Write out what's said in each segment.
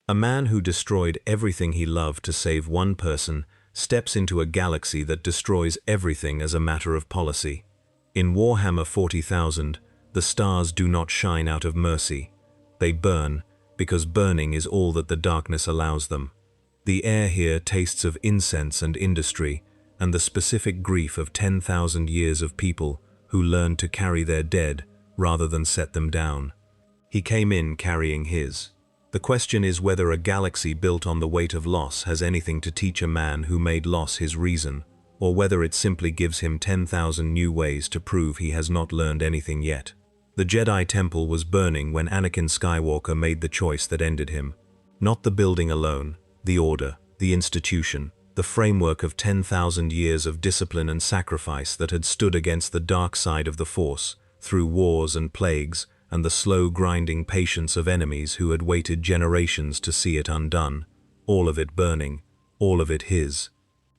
A man who destroyed everything he loved to save one person steps into a galaxy that destroys everything as a matter of policy. In Warhammer 40,000, the stars do not shine out of mercy. They burn, because burning is all that the darkness allows them. The air here tastes of incense and industry, and the specific grief of 10,000 years of people who learned to carry their dead rather than set them down. He came in carrying his. The question is whether a galaxy built on the weight of loss has anything to teach a man who made loss his reason, or whether it simply gives him 10,000 new ways to prove he has not learned anything yet. The Jedi Temple was burning when Anakin Skywalker made the choice that ended him. Not the building alone, the order, the institution, the framework of 10,000 years of discipline and sacrifice that had stood against the dark side of the Force, through wars and plagues, and the slow grinding patience of enemies who had waited generations to see it undone, all of it burning, all of it his.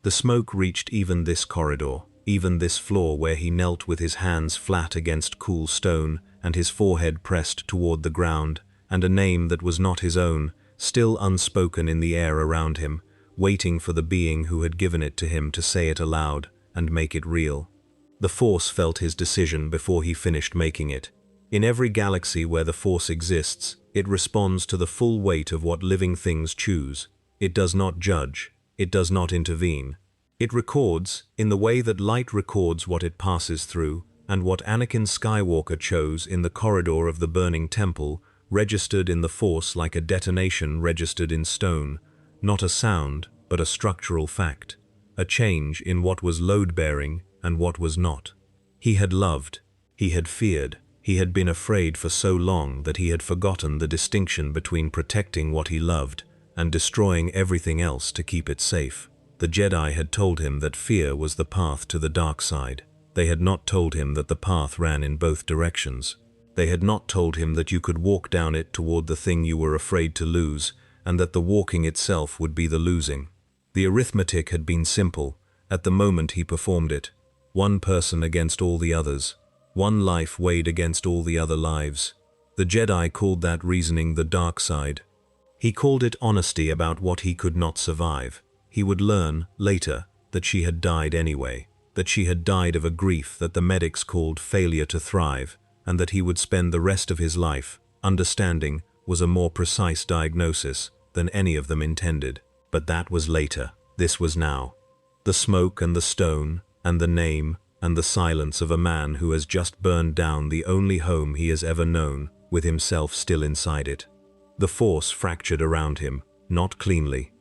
The smoke reached even this corridor, even this floor where he knelt with his hands flat against cool stone and his forehead pressed toward the ground, and a name that was not his own, still unspoken in the air around him, waiting for the being who had given it to him to say it aloud and make it real. The Force felt his decision before he finished making it. In every galaxy where the Force exists, it responds to the full weight of what living things choose. It does not judge. It does not intervene. It records, in the way that light records what it passes through, and what Anakin Skywalker chose in the corridor of the burning temple, registered in the Force like a detonation registered in stone, not a sound, but a structural fact, a change in what was load-bearing and what was not. He had loved. He had feared. He had been afraid for so long that he had forgotten the distinction between protecting what he loved and destroying everything else to keep it safe. The Jedi had told him that fear was the path to the dark side. They had not told him that the path ran in both directions. They had not told him that you could walk down it toward the thing you were afraid to lose, and that the walking itself would be the losing. The arithmetic had been simple. At the moment he performed it. One person against all the others. One life weighed against all the other lives. The Jedi called that reasoning the dark side. He called it honesty about what he could not survive. He would learn, later, that she had died anyway, that she had died of a grief that the medics called failure to thrive, and that he would spend the rest of his life. Understanding was a more precise diagnosis than any of them intended. But that was later. This was now. The smoke and the stone, and the name, and the silence of a man who has just burned down the only home he has ever known, with himself still inside it. The Force fractured around him, not cleanly.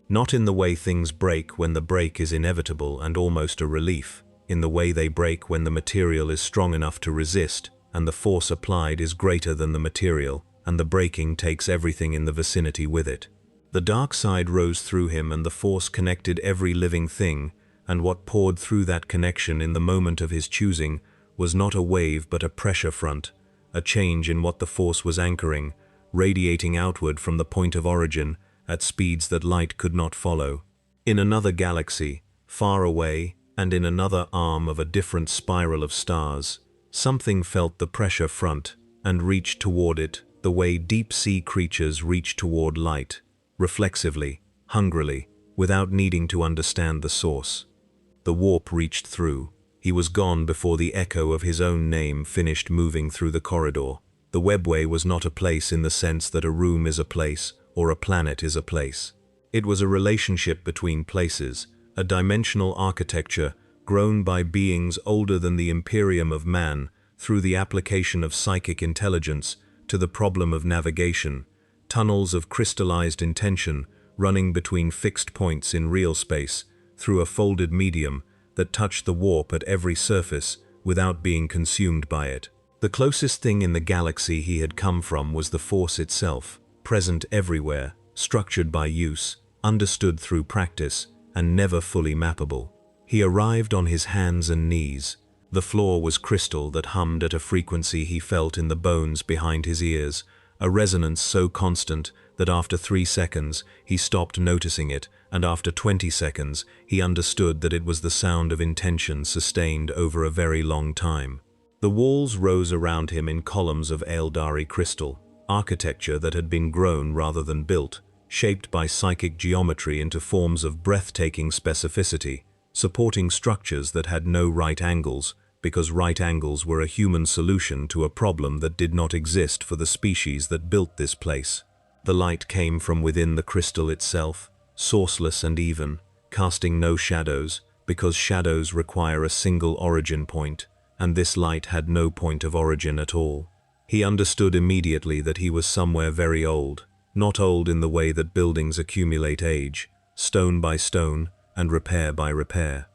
Not in the way things break when the break is inevitable and almost a relief, in the way they break when the material is strong enough to resist, and the force applied is greater than the material, and the breaking takes everything in the vicinity with it. The dark side rose through him, and the Force connected every living thing, and what poured through that connection in the moment of his choosing was not a wave but a pressure front, a change in what the Force was anchoring, radiating outward from the point of origin at speeds that light could not follow. In another galaxy, far away, and in another arm of a different spiral of stars, something felt the pressure front and reached toward it the way deep-sea creatures reach toward light, reflexively, hungrily, without needing to understand the source. The warp reached through. He was gone before the echo of his own name finished moving through the corridor. The webway was not a place in the sense that a room is a place or a planet is a place. It was a relationship between places, a dimensional architecture grown by beings older than the imperium of man through the application of psychic intelligence to the problem of navigation, tunnels of crystallized intention running between fixed points in real space through a folded medium that touched the warp at every surface without being consumed by it. The closest thing in the galaxy he had come from was the Force itself, present everywhere, structured by use, understood through practice, and never fully mappable. He arrived on his hands and knees. The floor was crystal that hummed at a frequency he felt in the bones behind his ears, a resonance so constant that after 3 seconds he stopped noticing it, and after 20 seconds he understood that it was the sound of intention sustained over a very long time. The walls rose around him in columns of Eldari crystal, architecture that had been grown rather than built, shaped by psychic geometry into forms of breathtaking specificity, supporting structures that had no right angles, because right angles were a human solution to a problem that did not exist for the species that built this place. The light came from within the crystal itself, sourceless and even, casting no shadows, because shadows require a single origin point, and this light had no point of origin at all. He understood immediately that he was somewhere very old, not old in the way that buildings accumulate age, stone by stone, and repair by repair.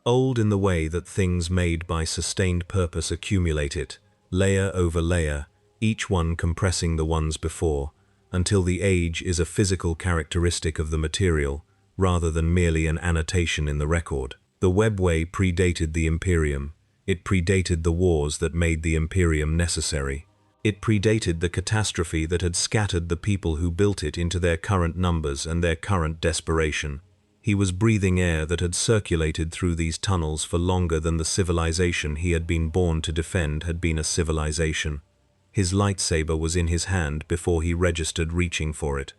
Old in the way that things made by sustained purpose accumulate it, layer over layer, each one compressing the ones before, until the age is a physical characteristic of the material, rather than merely an annotation in the record. The webway predated the Imperium. It predated the wars that made the Imperium necessary. It predated the catastrophe that had scattered the people who built it into their current numbers and their current desperation. He was breathing air that had circulated through these tunnels for longer than the civilization he had been born to defend had been a civilization. His lightsaber was in his hand before he registered reaching for it.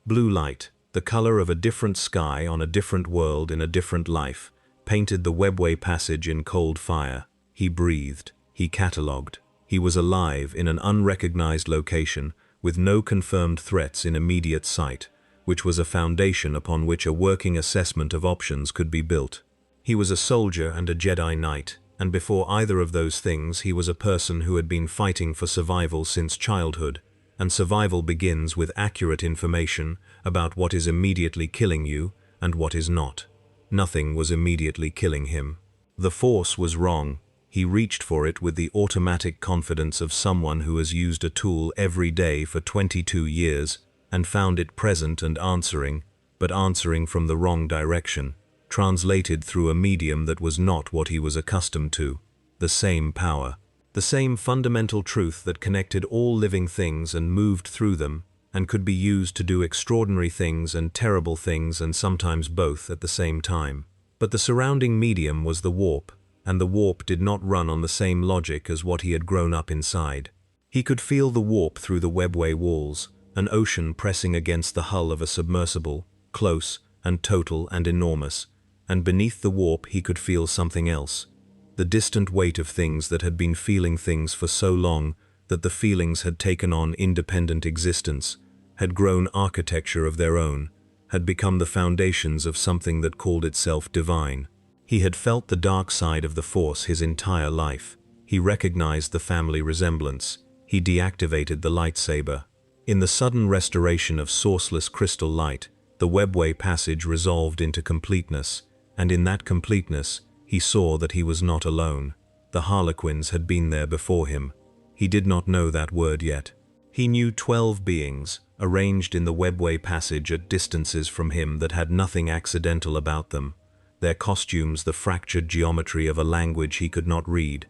Blue light, the color of a different sky on a different world in a different life, painted the webway passage in cold fire. He breathed. He catalogued. He was alive in an unrecognized location, with no confirmed threats in immediate sight, which was a foundation upon which a working assessment of options could be built. He was a soldier and a Jedi Knight, and before either of those things he was a person who had been fighting for survival since childhood, and survival begins with accurate information about what is immediately killing you and what is not. Nothing was immediately killing him. The Force was wrong. He reached for it with the automatic confidence of someone who has used a tool every day for 22 years and found it present and answering, but answering from the wrong direction, translated through a medium that was not what he was accustomed to. The same power, the same fundamental truth that connected all living things and moved through them, and could be used to do extraordinary things and terrible things and sometimes both at the same time. But the surrounding medium was the warp, and the warp did not run on the same logic as what he had grown up inside. He could feel the warp through the webway walls, an ocean pressing against the hull of a submersible, close and total and enormous, and beneath the warp he could feel something else, the distant weight of things that had been feeling things for so long that the feelings had taken on independent existence, had grown architecture of their own, had become the foundations of something that called itself divine. He had felt the dark side of the Force his entire life. He recognized the family resemblance. He deactivated the lightsaber. In the sudden restoration of sourceless crystal light, the webway passage resolved into completeness, and in that completeness, he saw that he was not alone. The harlequins had been there before him. He did not know that word yet. He knew 12 beings, arranged in the webway passage at distances from him that had nothing accidental about them. Their costumes the fractured geometry of a language he could not read,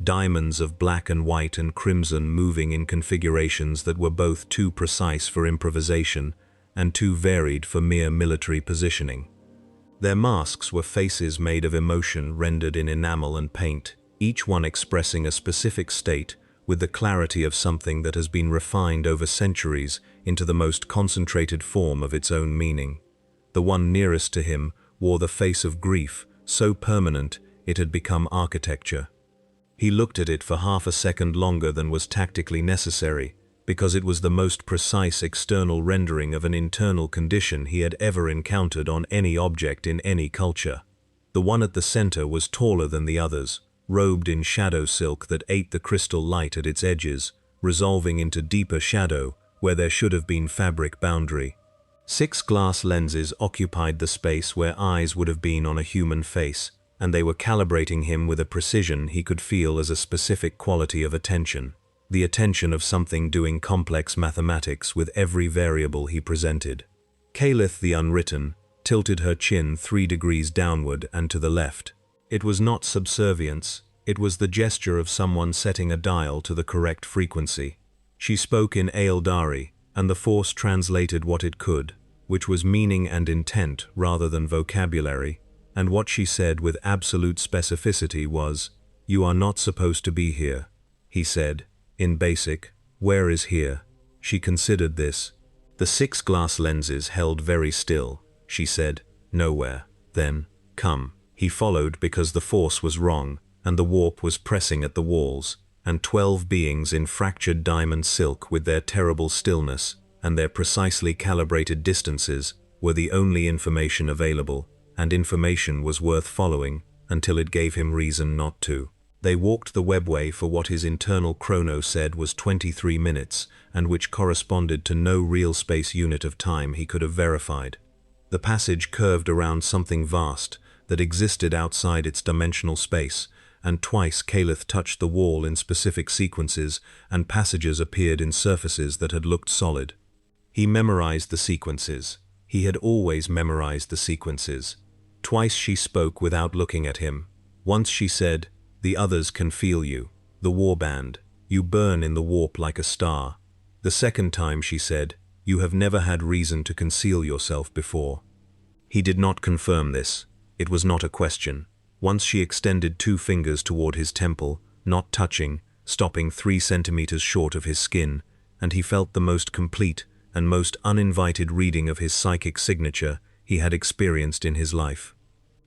diamonds of black and white and crimson moving in configurations that were both too precise for improvisation and too varied for mere military positioning. Their masks were faces made of emotion rendered in enamel and paint, each one expressing a specific state with the clarity of something that has been refined over centuries into the most concentrated form of its own meaning. The one nearest to him wore the face of grief, so permanent it had become architecture. He looked at it for half a second longer than was tactically necessary, because it was the most precise external rendering of an internal condition he had ever encountered on any object in any culture. The one at the center was taller than the others, robed in shadow silk that ate the crystal light at its edges, resolving into deeper shadow where there should have been fabric boundary. 6 glass lenses occupied the space where eyes would have been on a human face, and they were calibrating him with a precision he could feel as a specific quality of attention, the attention of something doing complex mathematics with every variable he presented. Kalith the Unwritten tilted her chin 3 degrees downward and to the left. It was not subservience, it was the gesture of someone setting a dial to the correct frequency. She spoke in Aeldari, and the Force translated what it could, which was meaning and intent rather than vocabulary, and what she said with absolute specificity was, "You are not supposed to be here." He said, in basic, "Where is here?" She considered this. The 6 glass lenses held very still. She said, "Nowhere." Then, "Come." He followed because the force was wrong, and the warp was pressing at the walls, and 12 beings in fractured diamond silk with their terrible stillness and their precisely calibrated distances were the only information available, and information was worth following until it gave him reason not to. They walked the webway for what his internal chrono said was 23 minutes, and which corresponded to no real space unit of time he could have verified. The passage curved around something vast that existed outside its dimensional space, and twice Calith touched the wall in specific sequences, and passages appeared in surfaces that had looked solid. He memorized the sequences. He had always memorized the sequences. Twice she spoke without looking at him. Once she said, "The others can feel you. The warband. You burn in the warp like a star." The second time she said, "You have never had reason to conceal yourself before." He did not confirm this. It was not a question. Once she extended 2 fingers toward his temple, not touching, stopping 3 centimeters short of his skin, and he felt the most complete and most uninvited reading of his psychic signature he had experienced in his life.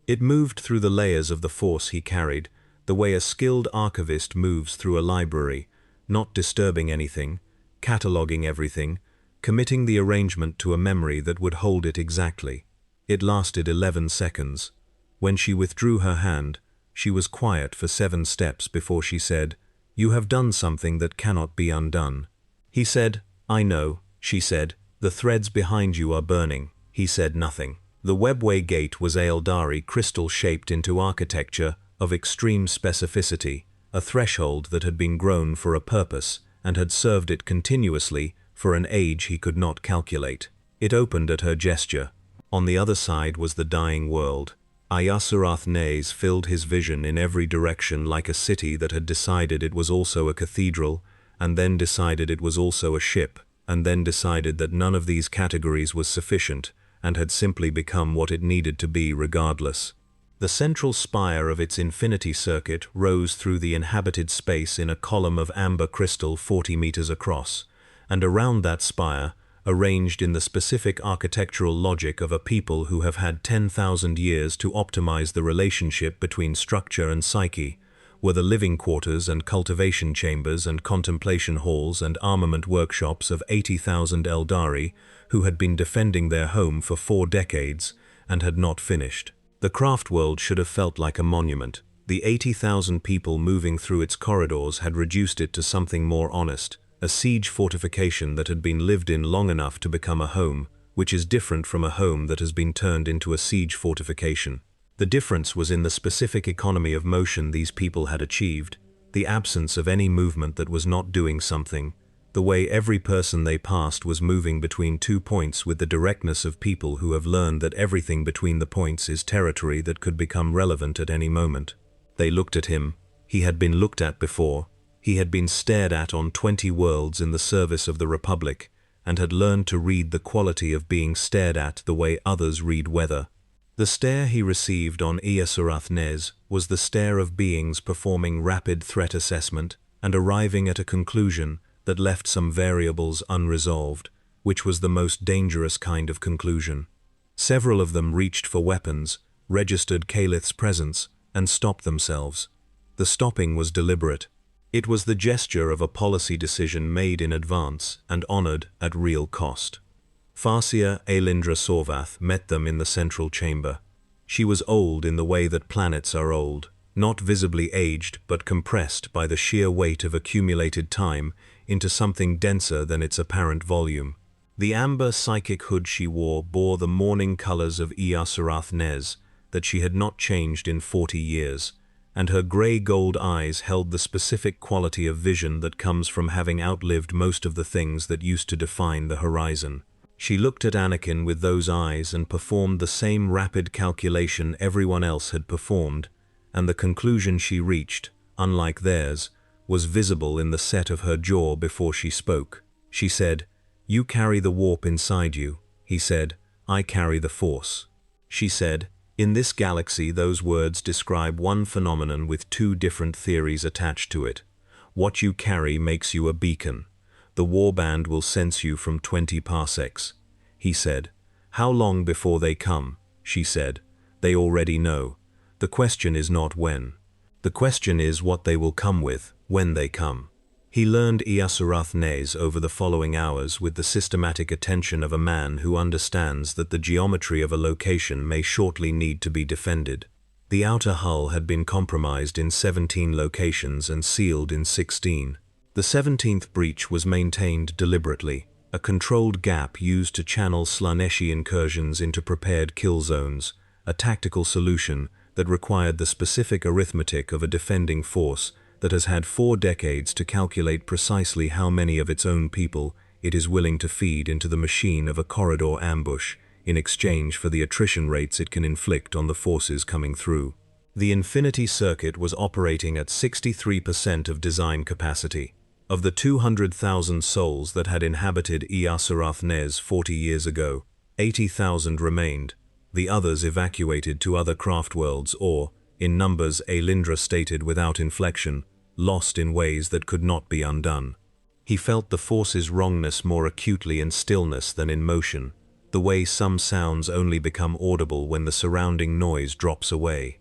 It moved through the layers of the force he carried, the way a skilled archivist moves through a library, not disturbing anything, cataloging everything, committing the arrangement to a memory that would hold it exactly. It lasted 11 seconds. When she withdrew her hand, she was quiet for 7 steps before she said, "You have done something that cannot be undone." He said, "I know." She said, "The threads behind you are burning." He said nothing. The webway gate was Aeldari crystal shaped into architecture of extreme specificity, a threshold that had been grown for a purpose and had served it continuously for an age he could not calculate. It opened at her gesture. On the other side was the dying world. Ayasurath Nez filled his vision in every direction like a city that had decided it was also a cathedral, and then decided it was also a ship, and then decided that none of these categories was sufficient, and had simply become what it needed to be regardless. The central spire of its infinity circuit rose through the inhabited space in a column of amber crystal 40 meters across, and around that spire, arranged in the specific architectural logic of a people who have had 10,000 years to optimize the relationship between structure and psyche, were the living quarters and cultivation chambers and contemplation halls and armament workshops of 80,000 Eldari who had been defending their home for 4 decades and had not finished. The craft world should have felt like a monument. The 80,000 people moving through its corridors had reduced it to something more honest, a siege fortification that had been lived in long enough to become a home, which is different from a home that has been turned into a siege fortification. The difference was in the specific economy of motion these people had achieved, the absence of any movement that was not doing something, the way every person they passed was moving between 2 points with the directness of people who have learned that everything between the points is territory that could become relevant at any moment. They looked at him. He had been looked at before. He had been stared at on 20 worlds in the service of the Republic, and had learned to read the quality of being stared at the way others read weather. The stare he received on Ayasurath Nez was the stare of beings performing rapid threat assessment and arriving at a conclusion that left some variables unresolved, which was the most dangerous kind of conclusion. Several of them reached for weapons, registered Calith's presence, and stopped themselves. The stopping was deliberate. It was the gesture of a policy decision made in advance and honored at real cost. Farsia Aelindra Sorvath met them in the central chamber. She was old in the way that planets are old, not visibly aged but compressed by the sheer weight of accumulated time into something denser than its apparent volume. The amber psychic hood she wore bore the morning colors of Ayasurath Nez that she had not changed in 40 years, and her gray-gold eyes held the specific quality of vision that comes from having outlived most of the things that used to define the horizon. She looked at Anakin with those eyes and performed the same rapid calculation everyone else had performed, and the conclusion she reached, unlike theirs, was visible in the set of her jaw before she spoke. She said, "You carry the warp inside you." He said, "I carry the force." She said, "In this galaxy those words describe one phenomenon with 2 different theories attached to it. What you carry makes you a beacon. The warband will sense you from 20 parsecs. He said. How long before they come? She said. They already know. The question is not when. The question is what they will come with, when they come. He learned Iasurath Nez over the following hours with the systematic attention of a man who understands that the geometry of a location may shortly need to be defended. The outer hull had been compromised in 17 locations and sealed in 16. The 17th breach was maintained deliberately, a controlled gap used to channel Slaaneshi incursions into prepared kill zones, a tactical solution that required the specific arithmetic of a defending force that has had 4 decades to calculate precisely how many of its own people it is willing to feed into the machine of a corridor ambush in exchange for the attrition rates it can inflict on the forces coming through. The Infinity Circuit was operating at 63% of design capacity. Of the 200,000 souls that had inhabited Iasurath Nez 40 years ago, 80,000 remained, the others evacuated to other craft worlds or, in numbers Aelindra stated without inflection, lost in ways that could not be undone. He felt the force's wrongness more acutely in stillness than in motion, the way some sounds only become audible when the surrounding noise drops away.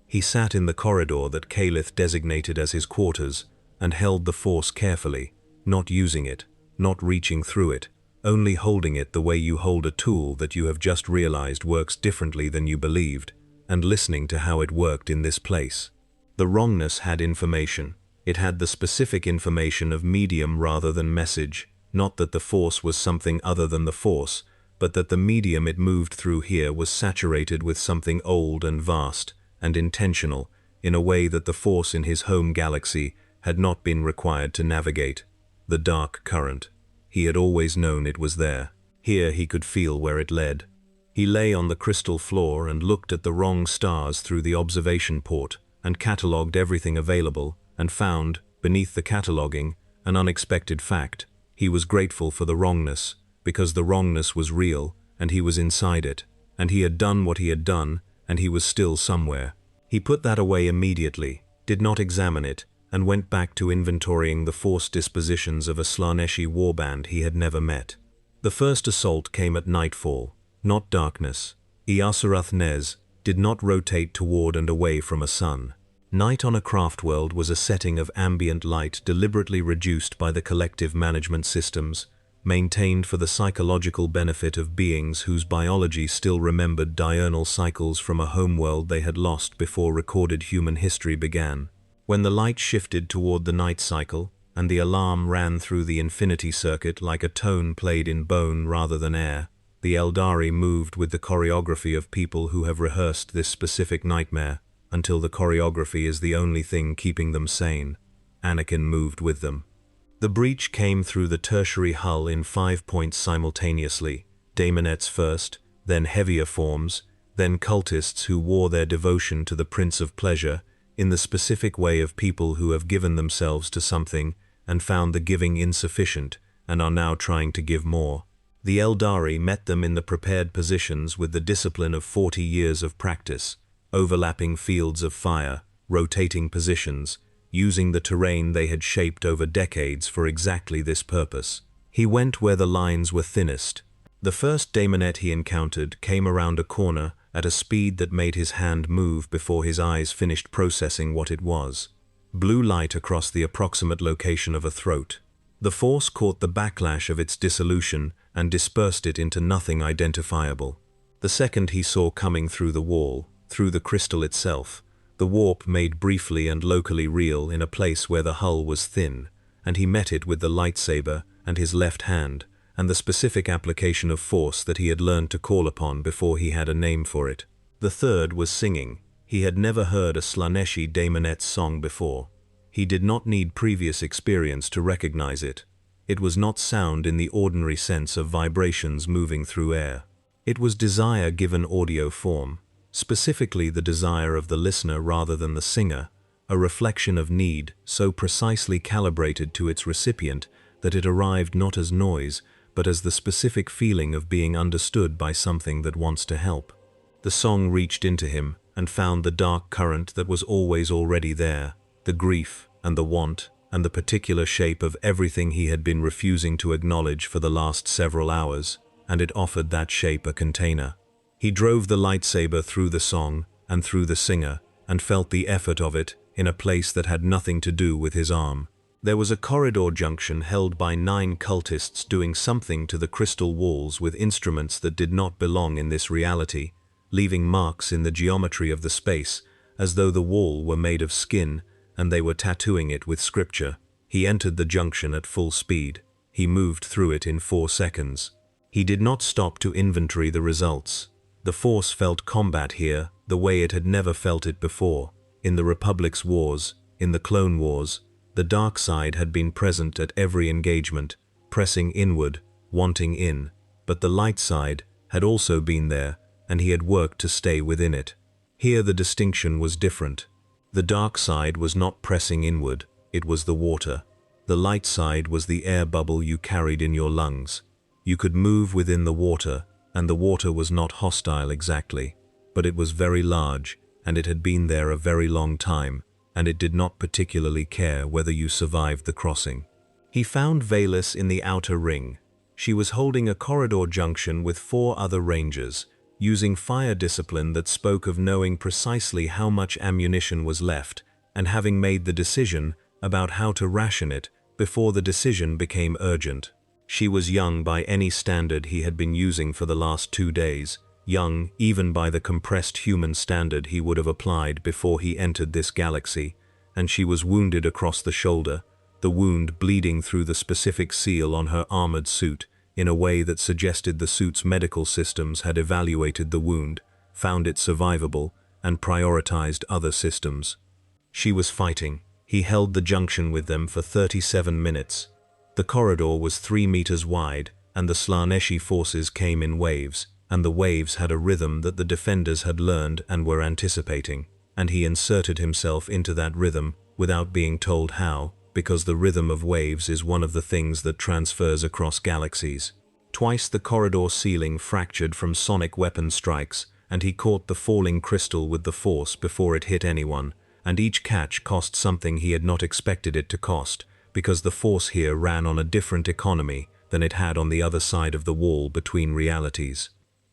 He sat in the corridor that Calith designated as his quarters, and held the force carefully, not using it, not reaching through it, only holding it the way you hold a tool that you have just realized works differently than you believed, and listening to how it worked in this place. The wrongness had information. It had the specific information of medium rather than message, not that the force was something other than the force, but that the medium it moved through here was saturated with something old and vast, and intentional, in a way that the force in his home galaxy had not been required to navigate. The dark current. He had always known it was there. Here he could feel where it led. He lay on the crystal floor and looked at the wrong stars through the observation port, and catalogued everything available, and found, beneath the cataloguing, an unexpected fact. He was grateful for the wrongness, because the wrongness was real, and he was inside it, and he had done what he had done, and he was still somewhere. He put that away immediately, did not examine it, and went back to inventorying the force dispositions of a Slaaneshi warband he had never met. The first assault came at nightfall, not darkness. Iasurath Nez did not rotate toward and away from a sun. Night on a craft world was a setting of ambient light deliberately reduced by the collective management systems, maintained for the psychological benefit of beings whose biology still remembered diurnal cycles from a homeworld they had lost before recorded human history began. When the light shifted toward the night cycle, and the alarm ran through the Infinity Circuit like a tone played in bone rather than air, the Eldari moved with the choreography of people who have rehearsed this specific nightmare, until the choreography is the only thing keeping them sane. Anakin moved with them. The breach came through the tertiary hull in 5 points simultaneously, daemonettes first, then heavier forms, then cultists who wore their devotion to the Prince of Pleasure, in the specific way of people who have given themselves to something and found the giving insufficient and are now trying to give more. The Eldari met them in the prepared positions with the discipline of 40 years of practice, overlapping fields of fire, rotating positions, using the terrain they had shaped over decades for exactly this purpose. He went where the lines were thinnest. The first daemonette he encountered came around a corner at a speed that made his hand move before his eyes finished processing what it was. Blue light across the approximate location of a throat. The force caught the backlash of its dissolution and dispersed it into nothing identifiable. The second he saw coming through the wall, through the crystal itself, the warp made briefly and locally real in a place where the hull was thin, and he met it with the lightsaber and his left hand, and the specific application of force that he had learned to call upon before he had a name for it. The third was singing. He had never heard a Slaaneshi daemonette's song before. He did not need previous experience to recognize it. It was not sound in the ordinary sense of vibrations moving through air. It was desire given audio form, specifically the desire of the listener rather than the singer, a reflection of need so precisely calibrated to its recipient that it arrived not as noise, but as the specific feeling of being understood by something that wants to help. The song reached into him and found the dark current that was always already there, the grief and the want and the particular shape of everything he had been refusing to acknowledge for the last several hours, and it offered that shape a container. He drove the lightsaber through the song and through the singer, and felt the effort of it in a place that had nothing to do with his arm. There was a corridor junction held by 9 cultists doing something to the crystal walls with instruments that did not belong in this reality, leaving marks in the geometry of the space, as though the wall were made of skin and they were tattooing it with scripture. He entered the junction at full speed. He moved through it in 4 seconds. He did not stop to inventory the results. The Force felt combat here the way it had never felt it before. In the Republic's wars, in the Clone Wars, the dark side had been present at every engagement, pressing inward, wanting in, but the light side had also been there, and he had worked to stay within it. Here the distinction was different. The dark side was not pressing inward, it was the water. The light side was the air bubble you carried in your lungs. You could move within the water, and the water was not hostile exactly, but it was very large, and it had been there a very long time, and it did not particularly care whether you survived the crossing. He found Valis in the outer ring. She was holding a corridor junction with 4 other rangers, using fire discipline that spoke of knowing precisely how much ammunition was left, and having made the decision about how to ration it before the decision became urgent. She was young by any standard he had been using for the last 2 days, young even by the compressed human standard he would have applied before he entered this galaxy, and she was wounded across the shoulder, the wound bleeding through the specific seal on her armored suit in a way that suggested the suit's medical systems had evaluated the wound, found it survivable, and prioritized other systems. She was fighting. He held the junction with them for 37 minutes. The corridor was 3 meters wide, and the Slaneshi forces came in waves, and the waves had a rhythm that the defenders had learned and were anticipating, and he inserted himself into that rhythm without being told how, because the rhythm of waves is one of the things that transfers across galaxies. Twice the corridor ceiling fractured from sonic weapon strikes, and he caught the falling crystal with the force before it hit anyone, and each catch cost something he had not expected it to cost, because the force here ran on a different economy than it had on the other side of the wall between realities.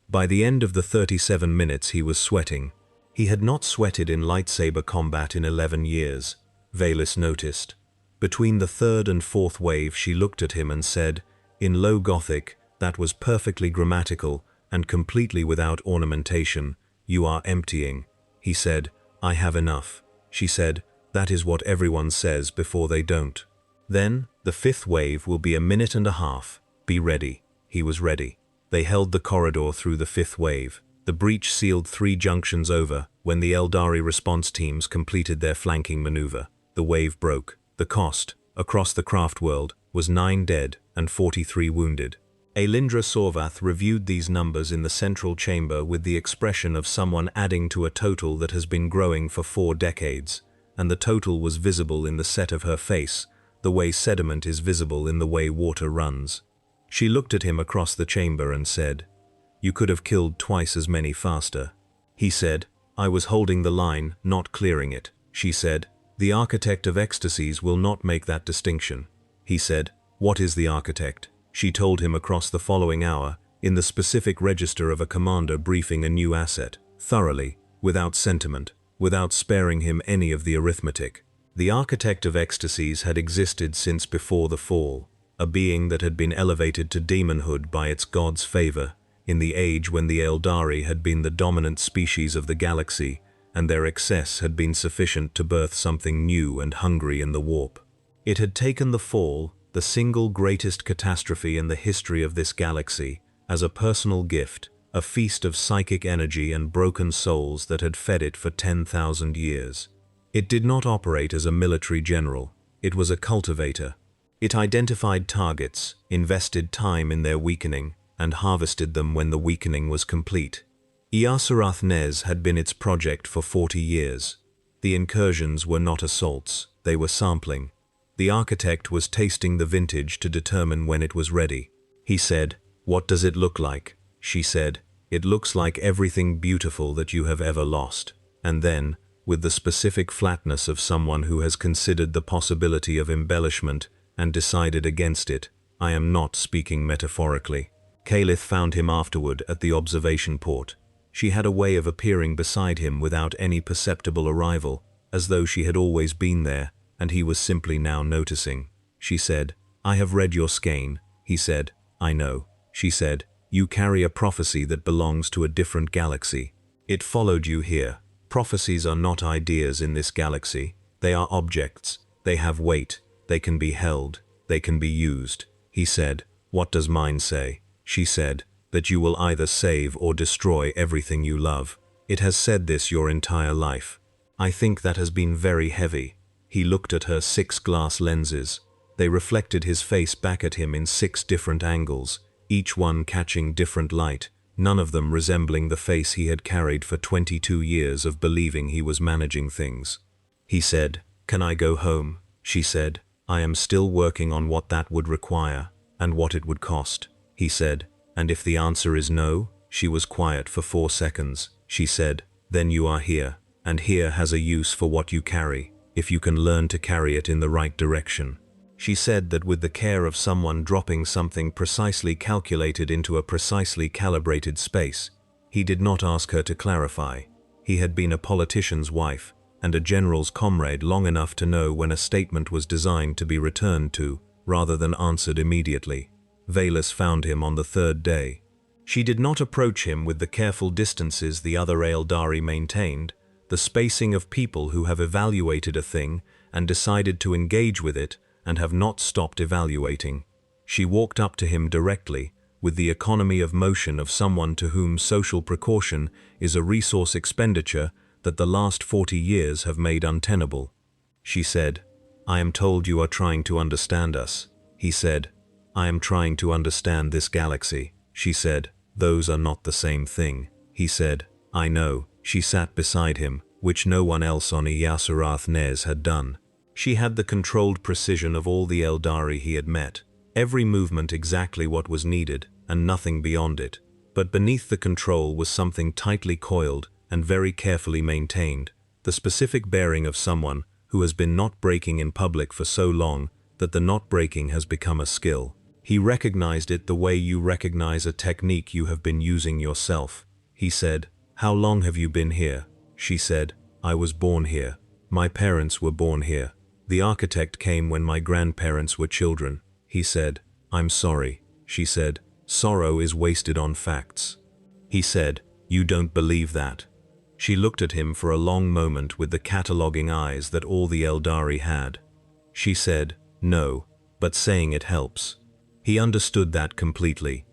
By the end of the 37 minutes he was sweating. He had not sweated in lightsaber combat in 11 years, Valis noticed. Between the 3rd and 4th wave she looked at him and said, in low Gothic, that was perfectly grammatical and completely without ornamentation, "You are emptying." He said, "I have enough." She said, "That is what everyone says before they don't." Then, the 5th wave will be a minute and a half. Be ready. He was ready. They held the corridor through the 5th wave. The breach sealed 3 junctions over when the Eldari response teams completed their flanking maneuver. The wave broke. The cost, across the craft world, was 9 dead and 43 wounded. Ailindra Sorvath reviewed these numbers in the central chamber with the expression of someone adding to a total that has been growing for 4 decades, and the total was visible in the set of her face, the way sediment is visible in the way water runs. She looked at him across the chamber and said, "You could have killed twice as many faster." He said, "I was holding the line, not clearing it." She said, "The architect of ecstasies will not make that distinction." He said, "What is the architect?" She told him across the following hour, in the specific register of a commander briefing a new asset, thoroughly, without sentiment, without sparing him any of the arithmetic. The architect of ecstasies had existed since before the fall, a being that had been elevated to demonhood by its god's favor, in the age when the Eldari had been the dominant species of the galaxy, and their excess had been sufficient to birth something new and hungry in the warp. It had taken the fall, the single greatest catastrophe in the history of this galaxy, as a personal gift, a feast of psychic energy and broken souls that had fed it for 10,000 years. It did not operate as a military general. It was a cultivator. It identified targets, invested time in their weakening, and harvested them when the weakening was complete. Iasarath Nez had been its project for 40 years. The incursions were not assaults, they were sampling. The architect was tasting the vintage to determine when it was ready. He said, "What does it look like?" She said, "It looks like everything beautiful that you have ever lost." And then, with the specific flatness of someone who has considered the possibility of embellishment and decided against it. I am not speaking metaphorically. Kalith found him afterward at the observation port. She had a way of appearing beside him without any perceptible arrival, as though she had always been there, and he was simply now noticing. She said, "I have read your skein." He said, "I know." She said, "You carry a prophecy that belongs to a different galaxy. It followed you here. Prophecies are not ideas in this galaxy. They are objects. They have weight. They can be held. They can be used." He said, "What does mine say?" She said, "That you will either save or destroy everything you love. It has said this your entire life." I think that has been very heavy. He looked at her 6 glass lenses. They reflected his face back at him in 6 different angles, each one catching different light, none of them resembling the face he had carried for 22 years of believing he was managing things. He said, "Can I go home?" She said, "I am still working on what that would require, and what it would cost." He said, "And if the answer is no?" She was quiet for 4 seconds. She said, "Then you are here, and here has a use for what you carry, if you can learn to carry it in the right direction." She said that with the care of someone dropping something precisely calculated into a precisely calibrated space. He did not ask her to clarify. He had been a politician's wife and a general's comrade long enough to know when a statement was designed to be returned to, rather than answered immediately. Valus found him on the 3rd day. She did not approach him with the careful distances the other Eldari maintained, the spacing of people who have evaluated a thing and decided to engage with it and have not stopped evaluating. She walked up to him directly, with the economy of motion of someone to whom social precaution is a resource expenditure that the last 40 years have made untenable. She said, "I am told you are trying to understand us." He said, "I am trying to understand this galaxy." She said, "Those are not the same thing." He said, "I know." She sat beside him, which no one else on Iyasurath Nez had done. She had the controlled precision of all the Eldari he had met, every movement exactly what was needed, and nothing beyond it. But beneath the control was something tightly coiled and very carefully maintained, the specific bearing of someone who has been not breaking in public for so long that the not breaking has become a skill. He recognized it the way you recognize a technique you have been using yourself. He said, "How long have you been here?" She said, "I was born here. My parents were born here. The architect came when my grandparents were children." He said, "I'm sorry." She said, "Sorrow is wasted on facts." He said, "You don't believe that." She looked at him for a long moment with the cataloging eyes that all the Eldari had. She said, "No, but saying it helps." He understood that completely.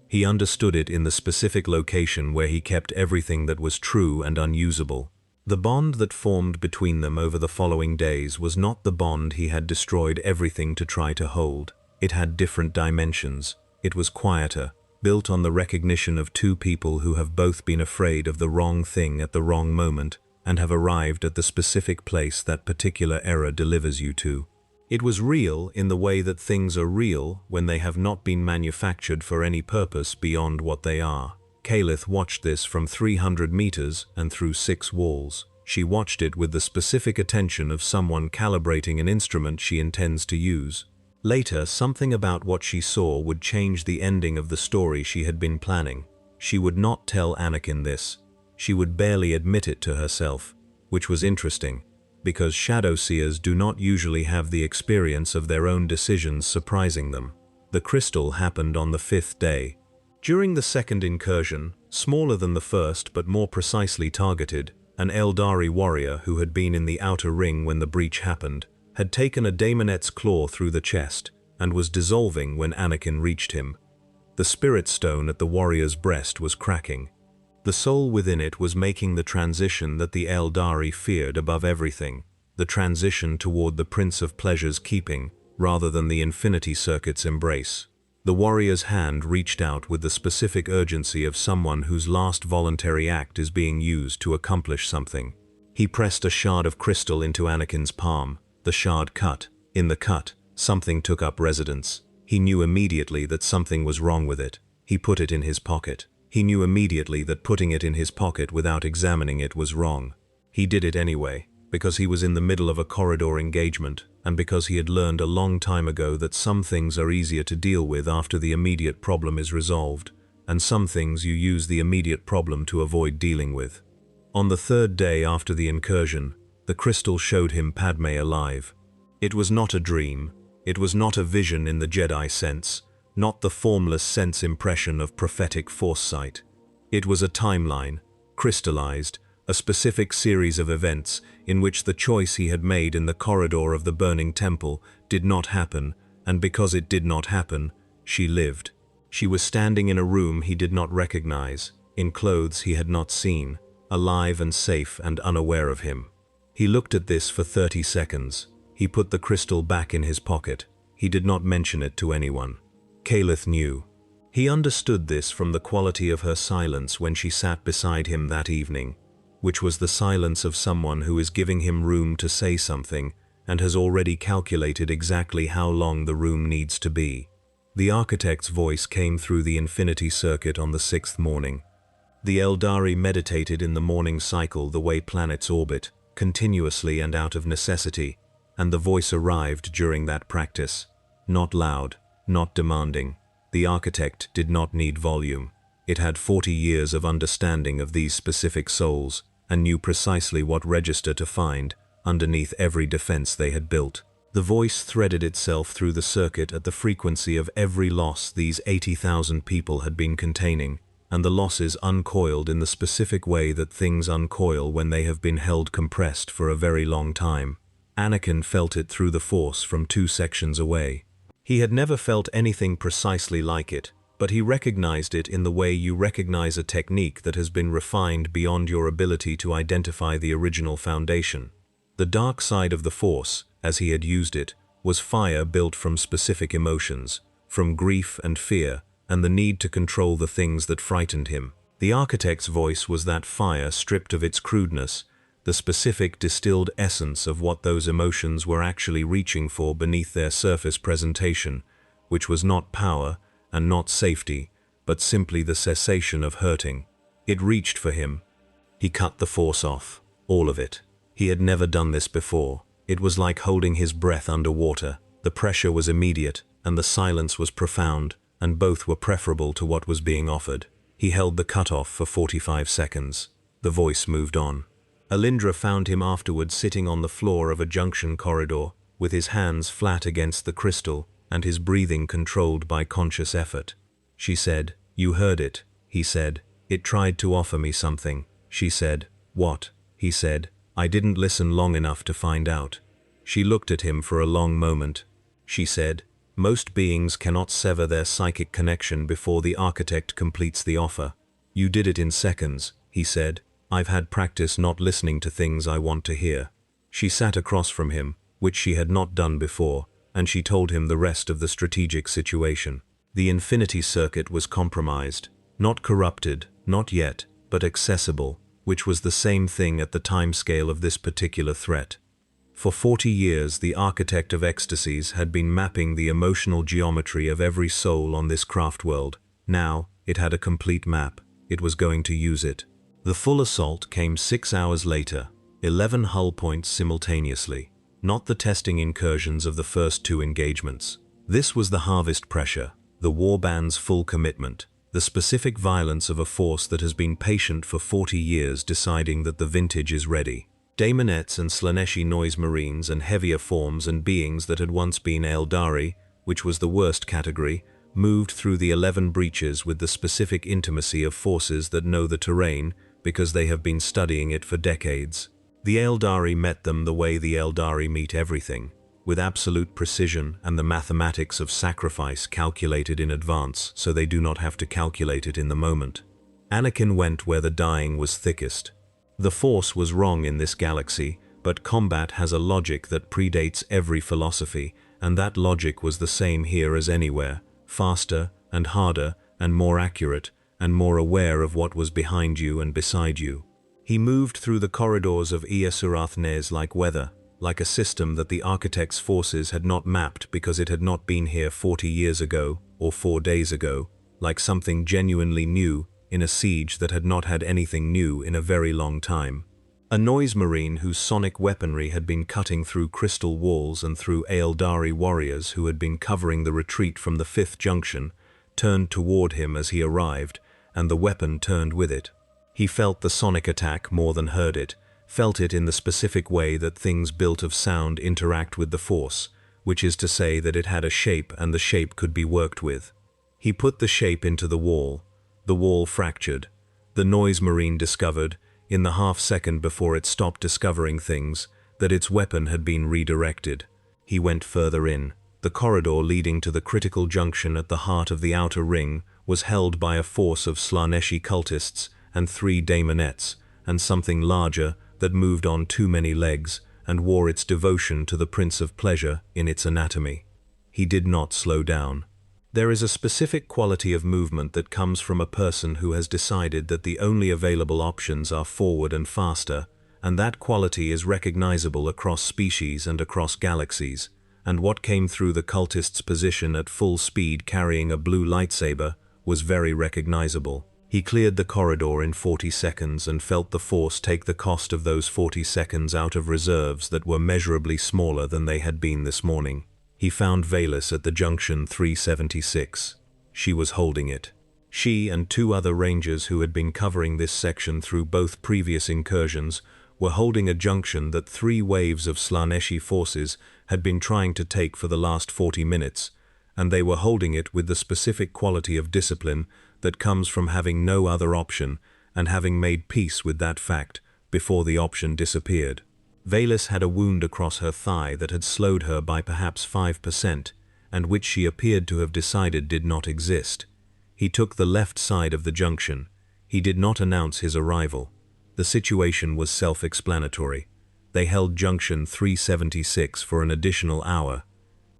He understood it in the specific location where he kept everything that was true and unusable. The bond that formed between them over the following days was not the bond he had destroyed everything to try to hold. It had different dimensions. It was quieter, built on the recognition of 2 people who have both been afraid of the wrong thing at the wrong moment and have arrived at the specific place that particular error delivers you to. It was real in the way that things are real when they have not been manufactured for any purpose beyond what they are. Kalith watched this from 300 meters and through 6 walls. She watched it with the specific attention of someone calibrating an instrument she intends to use. Later, something about what she saw would change the ending of the story she had been planning. She would not tell Anakin this. She would barely admit it to herself, which was interesting, because shadow seers do not usually have the experience of their own decisions surprising them. The crystal happened on the 5th day. During the 2nd incursion, smaller than the first but more precisely targeted, an Eldari warrior who had been in the outer ring when the breach happened, had taken a daemonette's claw through the chest and was dissolving when Anakin reached him. The spirit stone at the warrior's breast was cracking. The soul within it was making the transition that the Eldari feared above everything, the transition toward the Prince of Pleasure's keeping, rather than the Infinity Circuit's embrace. The warrior's hand reached out with the specific urgency of someone whose last voluntary act is being used to accomplish something. He pressed a shard of crystal into Anakin's palm. The shard cut. In the cut, something took up residence. He knew immediately that something was wrong with it. He put it in his pocket. He knew immediately that putting it in his pocket without examining it was wrong. He did it anyway, because he was in the middle of a corridor engagement, and because he had learned a long time ago that some things are easier to deal with after the immediate problem is resolved, and some things you use the immediate problem to avoid dealing with. On the third day after the incursion, the crystal showed him Padme alive. It was not a dream. It was not a vision in the Jedi sense, not the formless sense impression of prophetic foresight. It was a timeline, crystallized, a specific series of events in which the choice he had made in the corridor of the burning temple did not happen, and because it did not happen, she lived. She was standing in a room he did not recognize, in clothes he had not seen, alive and safe and unaware of him. He looked at this for 30 seconds. He put the crystal back in his pocket. He did not mention it to anyone. Kalith knew. He understood this from the quality of her silence when she sat beside him that evening, which was the silence of someone who is giving him room to say something and has already calculated exactly how long the room needs to be. The architect's voice came through the infinity circuit on the 6th morning. The Eldari meditated in the morning cycle the way planets orbit, continuously and out of necessity, and the voice arrived during that practice. Not loud, not demanding. The architect did not need volume. It had 40 years of understanding of these specific souls, and knew precisely what register to find underneath every defense they had built. The voice threaded itself through the circuit at the frequency of every loss these 80,000 people had been containing, and the losses uncoiled in the specific way that things uncoil when they have been held compressed for a very long time. Anakin felt it through the Force from 2 sections away. He had never felt anything precisely like it, but he recognized it in the way you recognize a technique that has been refined beyond your ability to identify the original foundation. The dark side of the Force, as he had used it, was fire built from specific emotions, from grief and fear, and the need to control the things that frightened him. The architect's voice was that fire stripped of its crudeness, the specific distilled essence of what those emotions were actually reaching for beneath their surface presentation, which was not power and not safety, but simply the cessation of hurting. It reached for him. He cut the Force off, all of it. He had never done this before. It was like holding his breath underwater. The pressure was immediate, and the silence was profound, and both were preferable to what was being offered. He held the cutoff for 45 seconds. The voice moved on. Alindra found him afterwards sitting on the floor of a junction corridor, with his hands flat against the crystal and his breathing controlled by conscious effort. She said, "You heard it," he said. "It tried to offer me something." She said, "What?" He said, "I didn't listen long enough to find out." She looked at him for a long moment. She said, "Most beings cannot sever their psychic connection before the architect completes the offer. You did it in seconds," he said. "I've had practice not listening to things I want to hear." She sat across from him, which she had not done before, and she told him the rest of the strategic situation. The infinity circuit was compromised, not corrupted, not yet, but accessible, which was the same thing at the timescale of this particular threat. For 40 years, the architect of ecstasies had been mapping the emotional geometry of every soul on this craft world. Now, it had a complete map. It was going to use it. The full assault came 6 hours later, 11 hull points simultaneously, not the testing incursions of the first 2 engagements. This was the harvest pressure, the warband's full commitment, the specific violence of a force that has been patient for 40 years deciding that the vintage is ready. Daemonettes and Slaneshi noise marines and heavier forms and beings that had once been Eldari, which was the worst category, moved through the 11 breaches with the specific intimacy of forces that know the terrain because they have been studying it for decades. The Eldari met them the way the Eldari meet everything, with absolute precision and the mathematics of sacrifice calculated in advance so they do not have to calculate it in the moment. Anakin went where the dying was thickest. The Force was wrong in this galaxy, but combat has a logic that predates every philosophy, and that logic was the same here as anywhere, faster and harder and more accurate and more aware of what was behind you and beside you. He moved through the corridors of Ea-Surath-Nez like weather, like a system that the architect's forces had not mapped because it had not been here 40 years ago or 4 days ago, like something genuinely new in a siege that had not had anything new in a very long time. A noise marine whose sonic weaponry had been cutting through crystal walls and through Eldari warriors who had been covering the retreat from the 5th junction, turned toward him as he arrived, and the weapon turned with it. He felt the sonic attack more than heard it, felt it in the specific way that things built of sound interact with the Force, which is to say that it had a shape and the shape could be worked with. He put the shape into the wall. The wall fractured. The noise marine discovered, in the half-second before it stopped discovering things, that its weapon had been redirected. He went further in. The corridor leading to the critical junction at the heart of the outer ring was held by a force of Slaaneshi cultists and 3 daemonettes, and something larger that moved on too many legs and wore its devotion to the Prince of Pleasure in its anatomy. He did not slow down. There is a specific quality of movement that comes from a person who has decided that the only available options are forward and faster, and that quality is recognizable across species and across galaxies, and what came through the cultist's position at full speed carrying a blue lightsaber was very recognizable. He cleared the corridor in 40 seconds and felt the Force take the cost of those 40 seconds out of reserves that were measurably smaller than they had been this morning. He found Valis at the junction 376. She was holding it. She and 2 other rangers who had been covering this section through both previous incursions were holding a junction that 3 waves of Slaaneshi forces had been trying to take for the last 40 minutes, and they were holding it with the specific quality of discipline that comes from having no other option and having made peace with that fact before the option disappeared. Valis had a wound across her thigh that had slowed her by perhaps 5%, and which she appeared to have decided did not exist. He took the left side of the junction. He did not announce his arrival. The situation was self-explanatory. They held junction 376 for an additional hour.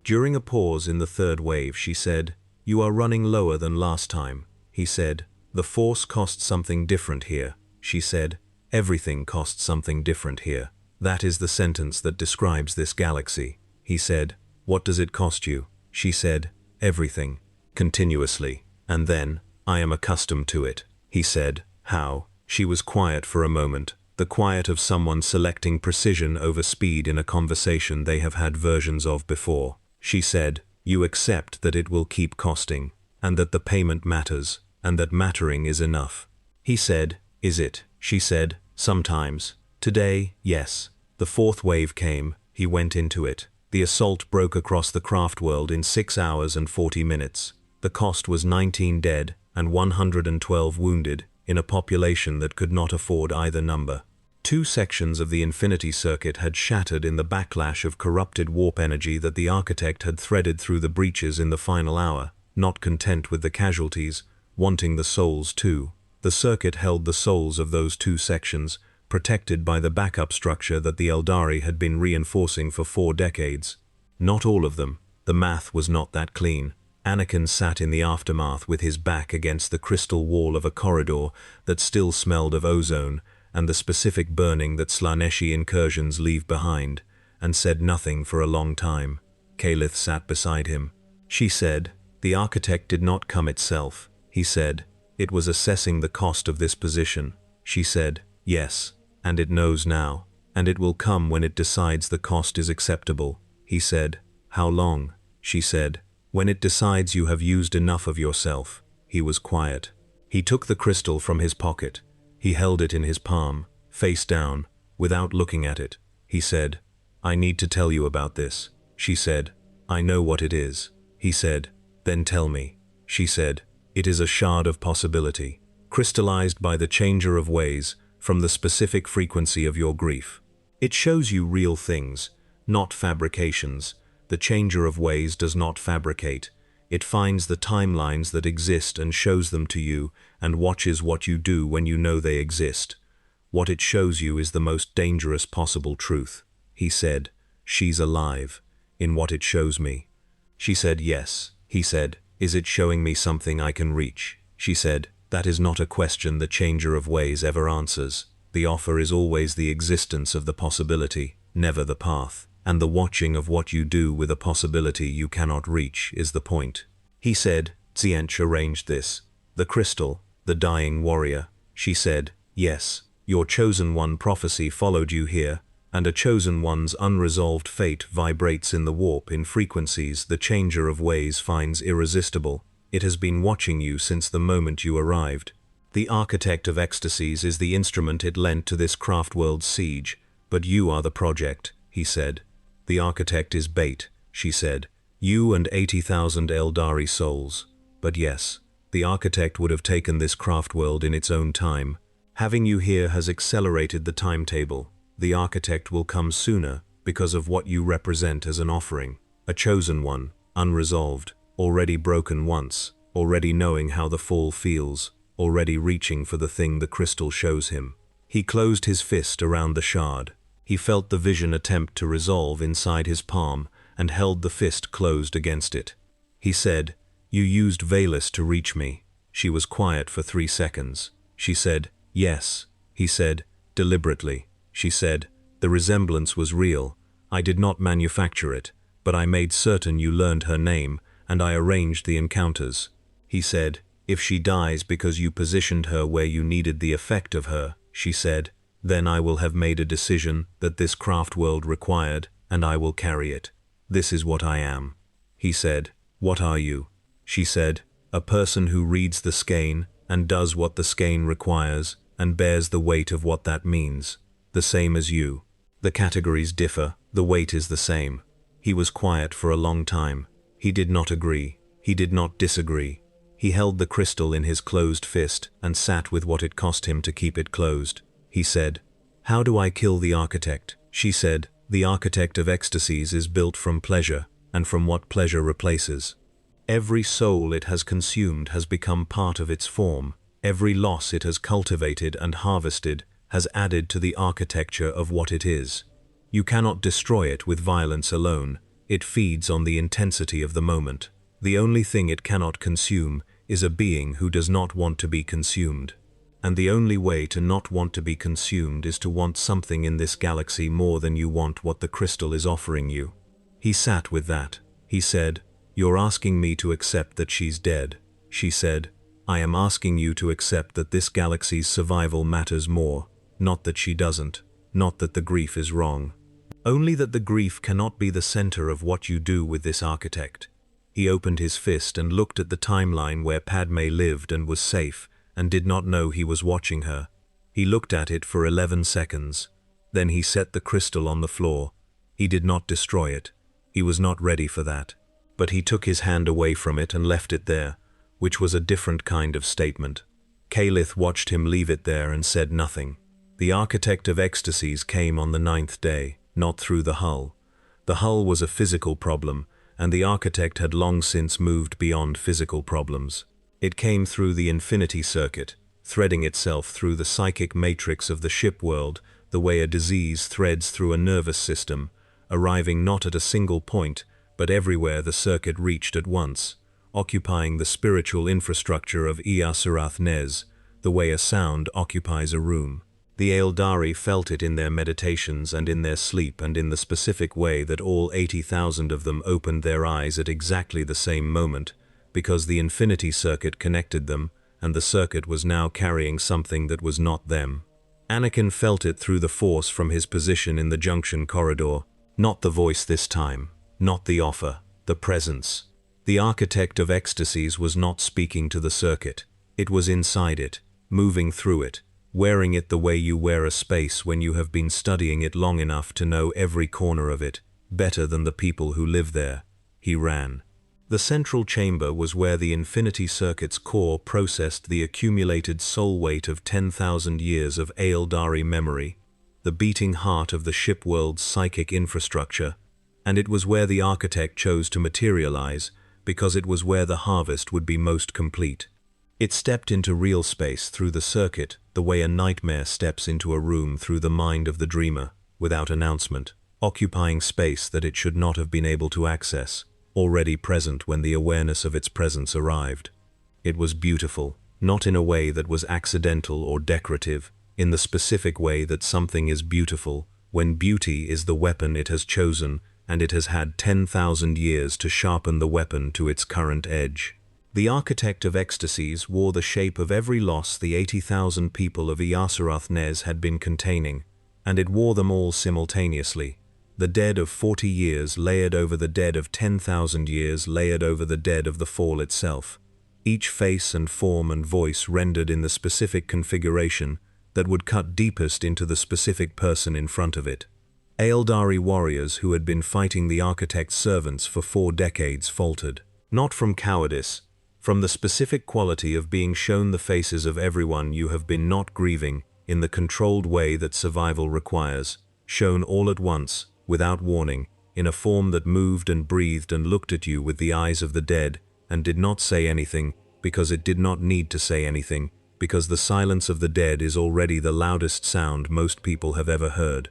During a pause in the 3rd wave, she said, "You are running lower than last time." He said, "The Force costs something different here." She said, "Everything costs something different here. That is the sentence that describes this galaxy." He said, "What does it cost you?" She said, "Everything." Continuously. And then, "I am accustomed to it." He said, "How?" She was quiet for a moment, the quiet of someone selecting precision over speed in a conversation they have had versions of before. She said, "You accept that it will keep costing, and that the payment matters, and that mattering is enough." He said, "Is it?" She said, "Sometimes. Today, yes." The 4th wave came. He went into it. The assault broke across the craft world in 6 hours and 40 minutes. The cost was 19 dead and 112 wounded in a population that could not afford either number. 2 sections of the Infinity Circuit had shattered in the backlash of corrupted warp energy that the architect had threaded through the breaches in the final hour, not content with the casualties, wanting the souls too. The circuit held the souls of those 2 sections, protected by the backup structure that the Eldari had been reinforcing for 4 decades. Not all of them. The math was not that clean. Anakin sat in the aftermath with his back against the crystal wall of a corridor that still smelled of ozone and the specific burning that Slaaneshi incursions leave behind, and said nothing for a long time. Kalith sat beside him. She said, "The architect did not come itself." He said, "It was assessing the cost of this position." She said, "Yes, and it knows now, and it will come when it decides the cost is acceptable." He said, "How long?" She said, "When it decides you have used enough of yourself." He was quiet. He took the crystal from his pocket. He held it in his palm, face down, without looking at it. He said, "I need to tell you about this." She said, "I know what it is." He said, "Then tell me." She said, "It is a shard of possibility, crystallized by the changer of ways, from the specific frequency of your grief. It shows you real things, not fabrications. The changer of ways does not fabricate. It finds the timelines that exist and shows them to you and watches what you do when you know they exist. What it shows you is the most dangerous possible truth." He said, "She's alive, in what it shows me." She said, "Yes." He said, "Is it showing me something I can reach?" She said, "That is not a question the changer of ways ever answers. The offer is always the existence of the possibility, never the path. And the watching of what you do with a possibility you cannot reach is the point." He said, "Tsiench arranged this. The crystal, the dying warrior." She said, "Yes, Your chosen one prophecy followed you here, and a chosen one's unresolved fate vibrates in the warp in frequencies the changer of ways finds irresistible. It has been watching you since the moment you arrived. The architect of ecstasies is the instrument it lent to this craftworld's siege, but you are the project, he said. The architect is bait, she said. You and 80,000 Eldari souls. But yes, the architect would have taken this craftworld in its own time. Having you here has accelerated the timetable. The architect will come sooner because of what you represent as an offering. A chosen one, unresolved, already broken once, already knowing how the fall feels, already reaching for the thing the crystal shows him. He closed his fist around the shard. He felt the vision attempt to resolve inside his palm and held the fist closed against it. He said, "You used Valis to reach me." She was quiet for 3 seconds. She said, "Yes." He said, deliberately. She said, "The resemblance was real. I did not manufacture it, but I made certain you learned her name, and I arranged the encounters." He said, "If she dies because you positioned her where you needed the effect of her," she said, "then I will have made a decision that this craft world required, and I will carry it. This is what I am." He said, "What are you?" She said, "A person who reads the skein and does what the skein requires and bears the weight of what that means. The same as you. The categories differ, the weight is the same." He was quiet for a long time. He did not agree. He did not disagree. He held the crystal in his closed fist and sat with what it cost him to keep it closed. He said, "How do I kill the architect?" She said, "The architect of ecstasies is built from pleasure, and from what pleasure replaces. Every soul it has consumed has become part of its form. Every loss it has cultivated and harvested has added to the architecture of what it is. You cannot destroy it with violence alone. It feeds on the intensity of the moment. The only thing it cannot consume is a being who does not want to be consumed. And the only way to not want to be consumed is to want something in this galaxy more than you want what the crystal is offering you." He sat with that. He said, "You're asking me to accept that she's dead." She said, "I am asking you to accept that this galaxy's survival matters more. Not that she doesn't. Not that the grief is wrong. Only that the grief cannot be the center of what you do with this architect." He opened his fist and looked at the timeline where Padme lived and was safe, and did not know he was watching her. He looked at it for 11 seconds. Then he set the crystal on the floor. He did not destroy it. He was not ready for that. But he took his hand away from it and left it there, which was a different kind of statement. Kalith watched him leave it there and said nothing. The architect of ecstasies came on the 9th day, not through the hull. The hull was a physical problem, and the architect had long since moved beyond physical problems. It came through the infinity circuit, threading itself through the psychic matrix of the ship world, the way a disease threads through a nervous system, arriving not at a single point, but everywhere the circuit reached at once, occupying the spiritual infrastructure of Iasurath Nez, the way a sound occupies a room. The Eldari felt it in their meditations and in their sleep and in the specific way that all 80,000 of them opened their eyes at exactly the same moment, because the infinity circuit connected them, and the circuit was now carrying something that was not them. Anakin felt it through the force from his position in the junction corridor. Not the voice this time, not the offer, the presence. The architect of ecstasies was not speaking to the circuit. It was inside it, moving through it, wearing it the way you wear a space when you have been studying it long enough to know every corner of it, better than the people who live there. He ran. The central chamber was where the infinity circuit's core processed the accumulated soul weight of 10,000 years of Eldari memory, the beating heart of the ship world's psychic infrastructure, and it was where the architect chose to materialize, because it was where the harvest would be most complete. It stepped into real space through the circuit, the way a nightmare steps into a room through the mind of the dreamer, without announcement, occupying space that it should not have been able to access, already present when the awareness of its presence arrived. It was beautiful, not in a way that was accidental or decorative, in the specific way that something is beautiful, when beauty is the weapon it has chosen, and it has had 10,000 years to sharpen the weapon to its current edge. The architect of ecstasies wore the shape of every loss the 80,000 people of Iyasarath Nez had been containing, and it wore them all simultaneously. The dead of 40 years layered over the dead of 10,000 years layered over the dead of the fall itself. Each face and form and voice rendered in the specific configuration that would cut deepest into the specific person in front of it. Aeldari warriors who had been fighting the architect's servants for 4 decades faltered. Not from cowardice, from the specific quality of being shown the faces of everyone you have been not grieving in the controlled way that survival requires, shown all at once, without warning, in a form that moved and breathed and looked at you with the eyes of the dead, and did not say anything, because it did not need to say anything, because the silence of the dead is already the loudest sound most people have ever heard.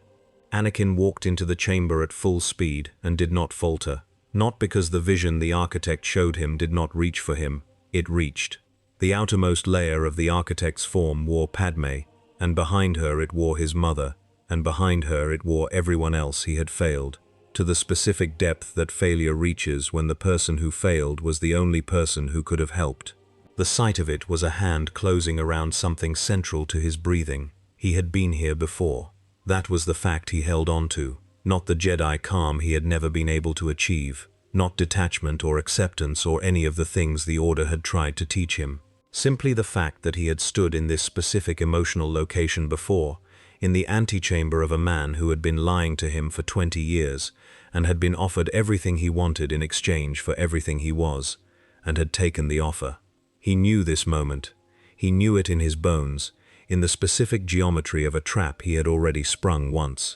Anakin walked into the chamber at full speed and did not falter. Not because the vision the architect showed him did not reach for him, it reached. The outermost layer of the architect's form wore Padme, and behind her it wore his mother, and behind her it wore everyone else he had failed, to the specific depth that failure reaches when the person who failed was the only person who could have helped. The sight of it was a hand closing around something central to his breathing. He had been here before. That was the fact he held on to. Not the Jedi calm he had never been able to achieve, not detachment or acceptance or any of the things the Order had tried to teach him. Simply the fact that he had stood in this specific emotional location before, in the antechamber of a man who had been lying to him for 20 years, and had been offered everything he wanted in exchange for everything he was, and had taken the offer. He knew this moment. He knew it in his bones, in the specific geometry of a trap he had already sprung once.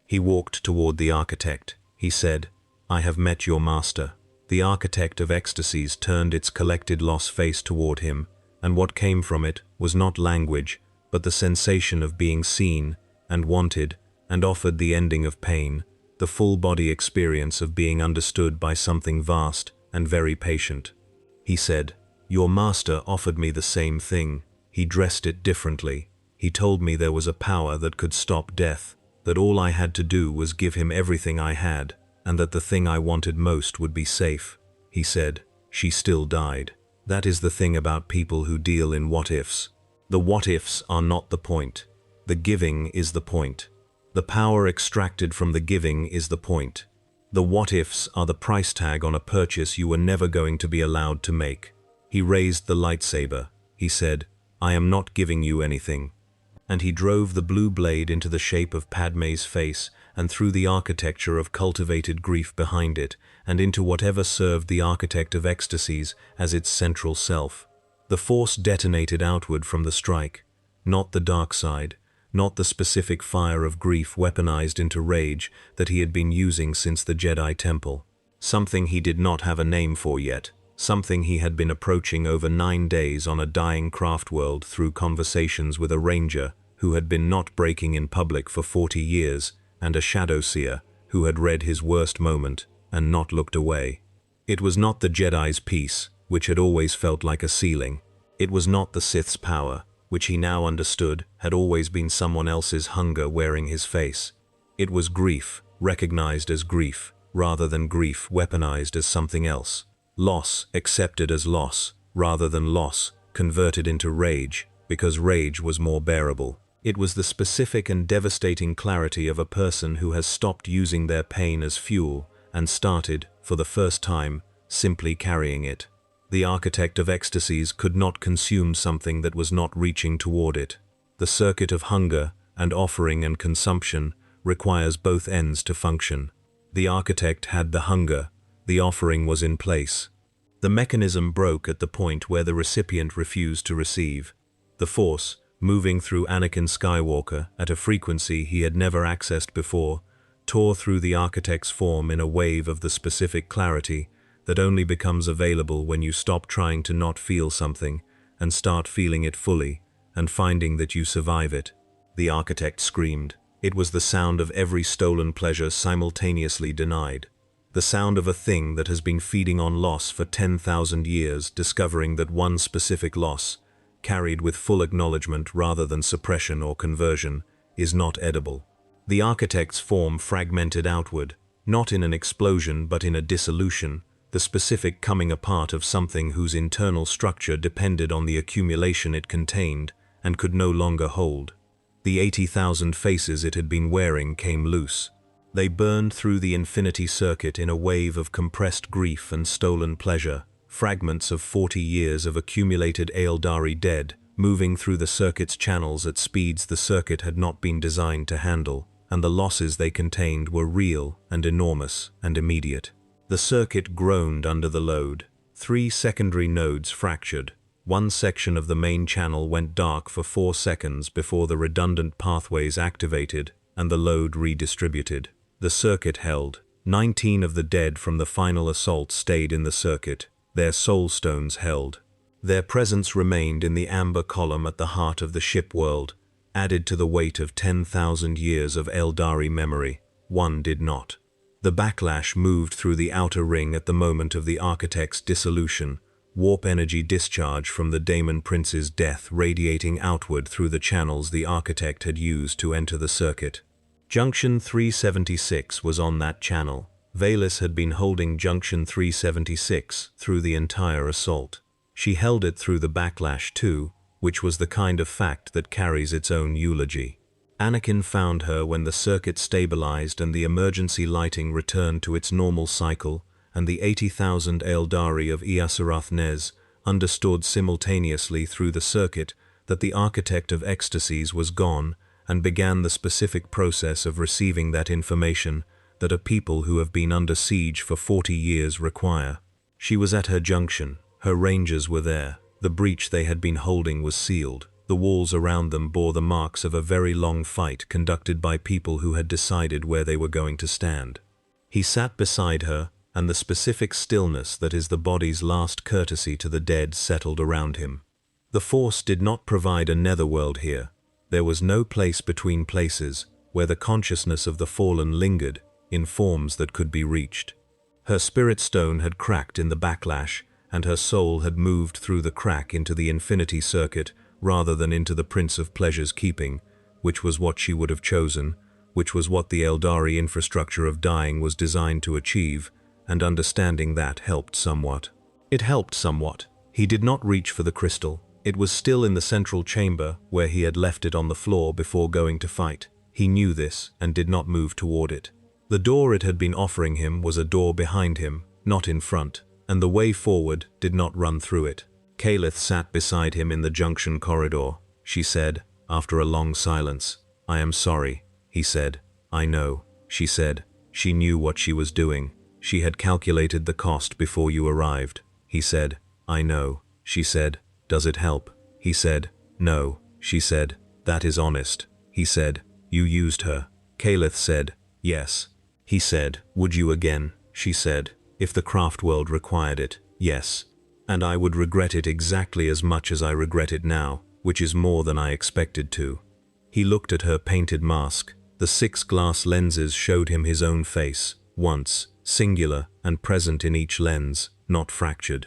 He walked toward the architect. He said, "I have met your master." The architect of ecstasies turned its collected loss face toward him, and what came from it was not language, but the sensation of being seen, and wanted, and offered the ending of pain, the full-body experience of being understood by something vast and very patient. He said, "Your master offered me the same thing. He dressed it differently. He told me there was a power that could stop death, that all I had to do was give him everything I had, and that the thing I wanted most would be safe." He said, "She still died." That is the thing about people who deal in what-ifs. The what-ifs are not the point. The giving is the point. The power extracted from the giving is the point. The what-ifs are the price tag on a purchase you were never going to be allowed to make. He raised the lightsaber. He said, "I am not giving you anything." And he drove the blue blade into the shape of Padme's face and through the architecture of cultivated grief behind it, and into whatever served the architect of ecstasies as its central self. The force detonated outward from the strike, not the dark side, not the specific fire of grief weaponized into rage that he had been using since the Jedi Temple. Something he did not have a name for yet. Something he had been approaching over 9 days on a dying craft world through conversations with a ranger who had been not breaking in public for 40 years, and a shadow seer who had read his worst moment and not looked away. It was not the Jedi's peace, which had always felt like a ceiling. It was not the Sith's power, which he now understood had always been someone else's hunger wearing his face. It was grief, recognized as grief, rather than grief weaponized as something else. Loss accepted as loss, rather than loss converted into rage, because rage was more bearable. It was the specific and devastating clarity of a person who has stopped using their pain as fuel and started, for the first time, simply carrying it. The architect of ecstasies could not consume something that was not reaching toward it. The circuit of hunger and offering and consumption requires both ends to function. The architect had the hunger. The offering was in place. The mechanism broke at the point where the recipient refused to receive. The Force, moving through Anakin Skywalker at a frequency he had never accessed before, tore through the architect's form in a wave of the specific clarity that only becomes available when you stop trying to not feel something and start feeling it fully and finding that you survive it. The architect screamed. It was the sound of every stolen pleasure simultaneously denied. The sound of a thing that has been feeding on loss for 10,000 years, discovering that one specific loss, carried with full acknowledgement rather than suppression or conversion, is not edible. The architect's form fragmented outward, not in an explosion but in a dissolution, the specific coming apart of something whose internal structure depended on the accumulation it contained and could no longer hold. The 80,000 faces it had been wearing came loose. They burned through the infinity circuit in a wave of compressed grief and stolen pleasure, fragments of 40 years of accumulated Aeldari dead, moving through the circuit's channels at speeds the circuit had not been designed to handle, and the losses they contained were real and enormous and immediate. The circuit groaned under the load. 3 secondary nodes fractured. One section of the main channel went dark for 4 seconds before the redundant pathways activated and the load redistributed. The circuit held. 19 of the dead from the final assault stayed in the circuit. Their soul stones held. Their presence remained in the amber column at the heart of the ship world, added to the weight of 10,000 years of Aeldari memory. One did not. The backlash moved through the outer ring at the moment of the architect's dissolution, warp energy discharge from the Daemon Prince's death radiating outward through the channels the architect had used to enter the circuit. Junction 376 was on that channel. Valis had been holding Junction 376 through the entire assault. She held it through the backlash too, which was the kind of fact that carries its own eulogy. Anakin found her when the circuit stabilized and the emergency lighting returned to its normal cycle, and the 80,000 Aeldari of Iasurath Nez understood simultaneously through the circuit that the architect of ecstasies was gone, and began the specific process of receiving that information that a people who have been under siege for 40 years require. She was at her junction. Her rangers were there. The breach they had been holding was sealed. The walls around them bore the marks of a very long fight conducted by people who had decided where they were going to stand. He sat beside her, and the specific stillness that is the body's last courtesy to the dead settled around him. The Force did not provide a netherworld here. There was no place between places where the consciousness of the fallen lingered in forms that could be reached. Her spirit stone had cracked in the backlash, and her soul had moved through the crack into the infinity circuit rather than into the Prince of Pleasure's keeping, which was what she would have chosen, which was what the Aeldari infrastructure of dying was designed to achieve, and understanding that helped somewhat. It helped somewhat. He did not reach for the crystal. It was still in the central chamber where he had left it on the floor before going to fight. He knew this and did not move toward it. The door it had been offering him was a door behind him, not in front, and the way forward did not run through it. Kalith sat beside him in the junction corridor. She said, after a long silence, "I am sorry," he said. "I know," she said. She knew what she was doing. She had calculated the cost before you arrived. He said, "I know," she said. "Does it help?" He said, "No," she said. "That is honest." He said, "You used her." Kalith said, "Yes." He said, "Would you again?" She said, "If the craft world required it, yes. And I would regret it exactly as much as I regret it now, which is more than I expected to." He looked at her painted mask. The 6 glass lenses showed him his own face, once, singular and present in each lens, not fractured.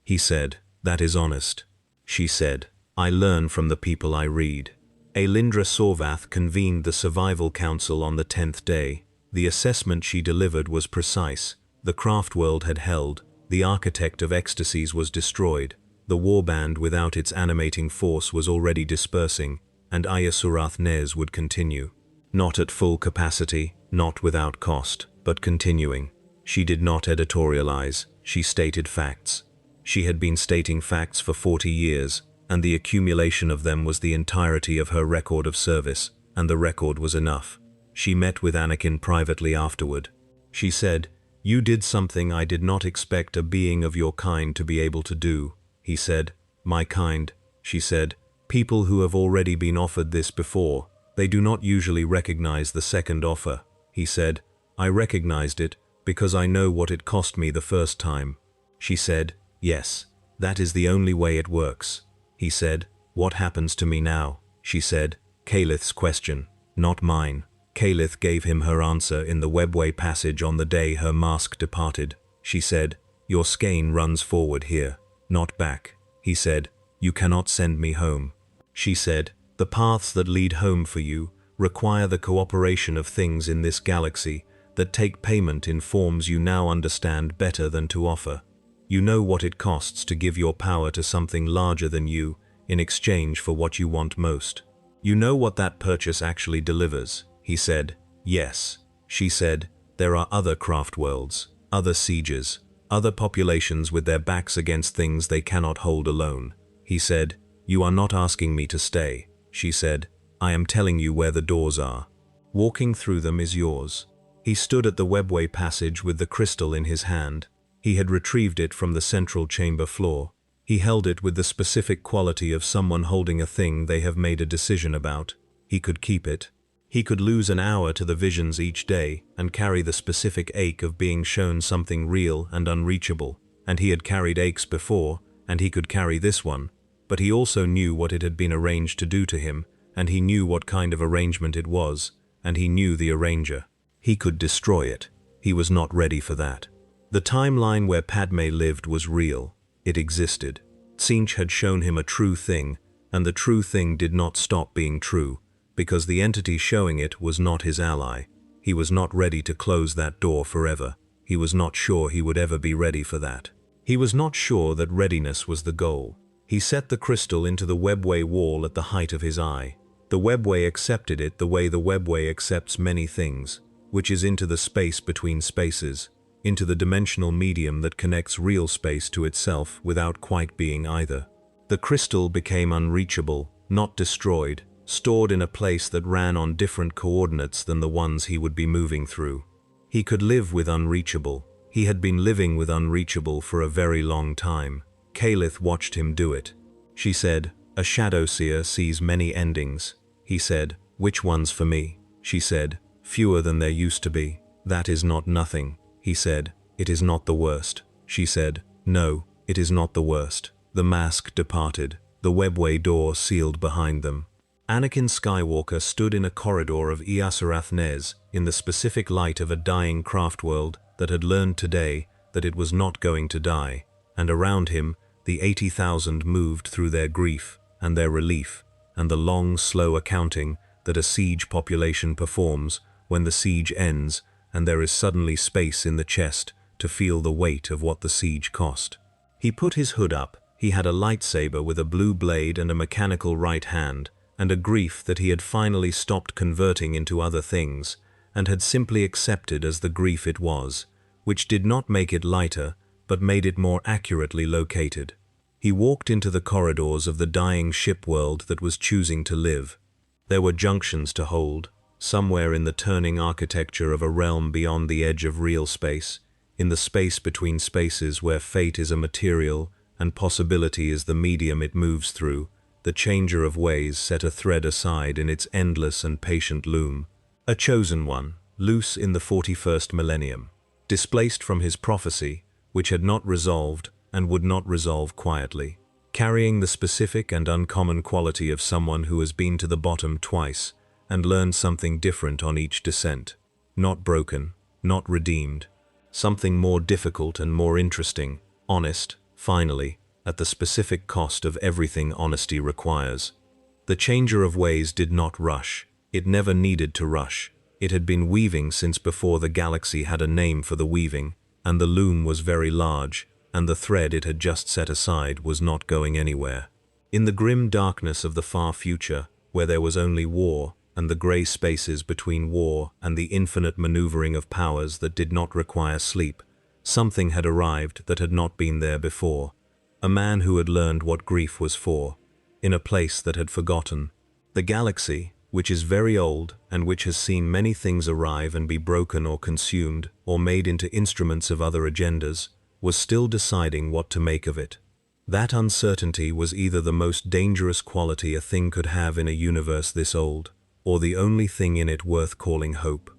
He said, "That is honest." She said, "I learn from the people I read." Aelindra Sorvath convened the Survival Council on the 10th day. The assessment she delivered was precise. The craft world had held. The architect of ecstasies was destroyed. The warband without its animating force was already dispersing, and Iasurath Nez would continue. Not at full capacity, not without cost, but continuing. She did not editorialize. She stated facts. She had been stating facts for 40 years, and the accumulation of them was the entirety of her record of service, and the record was enough. She met with Anakin privately afterward. She said, "You did something I did not expect a being of your kind to be able to do." He said, "My kind," she said, "people who have already been offered this before, they do not usually recognize the second offer." He said, "I recognized it because I know what it cost me the first time." She said, "Yes, that is the only way it works." He said, "What happens to me now?" She said, "Kalith's question, not mine." Kalith gave him her answer in the webway passage on the day her mask departed. She said, "Your skein runs forward here, not back." He said, "You cannot send me home." She said, "The paths that lead home for you require the cooperation of things in this galaxy that take payment in forms you now understand better than to offer. You know what it costs to give your power to something larger than you in exchange for what you want most. You know what that purchase actually delivers, he said. Yes, she said, there are other craft worlds, other sieges, other populations with their backs against things they cannot hold alone. He said, you are not asking me to stay, she said. I am telling you where the doors are. Walking through them is yours. He stood at the webway passage with the crystal in his hand. He had retrieved it from the central chamber floor. He held it with the specific quality of someone holding a thing they have made a decision about. He could keep it. He could lose an hour to the visions each day and carry the specific ache of being shown something real and unreachable. And he had carried aches before, and he could carry this one. But he also knew what it had been arranged to do to him, and he knew what kind of arrangement it was, and he knew the arranger. He could destroy it. He was not ready for that. The timeline where Padme lived was real. It existed. Tzeentch had shown him a true thing, and the true thing did not stop being true, because the entity showing it was not his ally. He was not ready to close that door forever. He was not sure he would ever be ready for that. He was not sure that readiness was the goal. He set the crystal into the webway wall at the height of his eye. The webway accepted it the way the webway accepts many things, which is into the space between spaces, into the dimensional medium that connects real space to itself without quite being either. The crystal became unreachable, not destroyed, stored in a place that ran on different coordinates than the ones he would be moving through. He could live with unreachable. He had been living with unreachable for a very long time. Kalith watched him do it. She said, a shadow seer sees many endings. He said, which ones for me? She said, fewer than there used to be. That is not nothing. He said, it is not the worst. She said, no, it is not the worst. The mask departed. The webway door sealed behind them. Anakin Skywalker stood in a corridor of Iasarath Nez in the specific light of a dying craft world that had learned today that it was not going to die, and around him the 80,000 moved through their grief and their relief and the long, slow accounting that a siege population performs when the siege ends and there is suddenly space in the chest to feel the weight of what the siege cost. He put his hood up. He had a lightsaber with a blue blade and a mechanical right hand, and a grief that he had finally stopped converting into other things, and had simply accepted as the grief it was, which did not make it lighter, but made it more accurately located. He walked into the corridors of the dying ship world that was choosing to live. There were junctions to hold, somewhere in the turning architecture of a realm beyond the edge of real space, in the space between spaces where fate is a material and possibility is the medium it moves through. The changer of ways set a thread aside in its endless and patient loom. A chosen one, loose in the 41st millennium, displaced from his prophecy, which had not resolved and would not resolve quietly, carrying the specific and uncommon quality of someone who has been to the bottom twice and learned something different on each descent. Not broken, not redeemed. Something more difficult and more interesting, honest, finally, at the specific cost of everything honesty requires. The changer of ways did not rush. It never needed to rush. It had been weaving since before the galaxy had a name for the weaving, and the loom was very large, and the thread it had just set aside was not going anywhere. In the grim darkness of the far future, where there was only war, and the grey spaces between war and the infinite maneuvering of powers that did not require sleep, something had arrived that had not been there before. A man who had learned what grief was for, in a place that had forgotten. The galaxy, which is very old and which has seen many things arrive and be broken or consumed or made into instruments of other agendas, was still deciding what to make of it. That uncertainty was either the most dangerous quality a thing could have in a universe this old, or the only thing in it worth calling hope.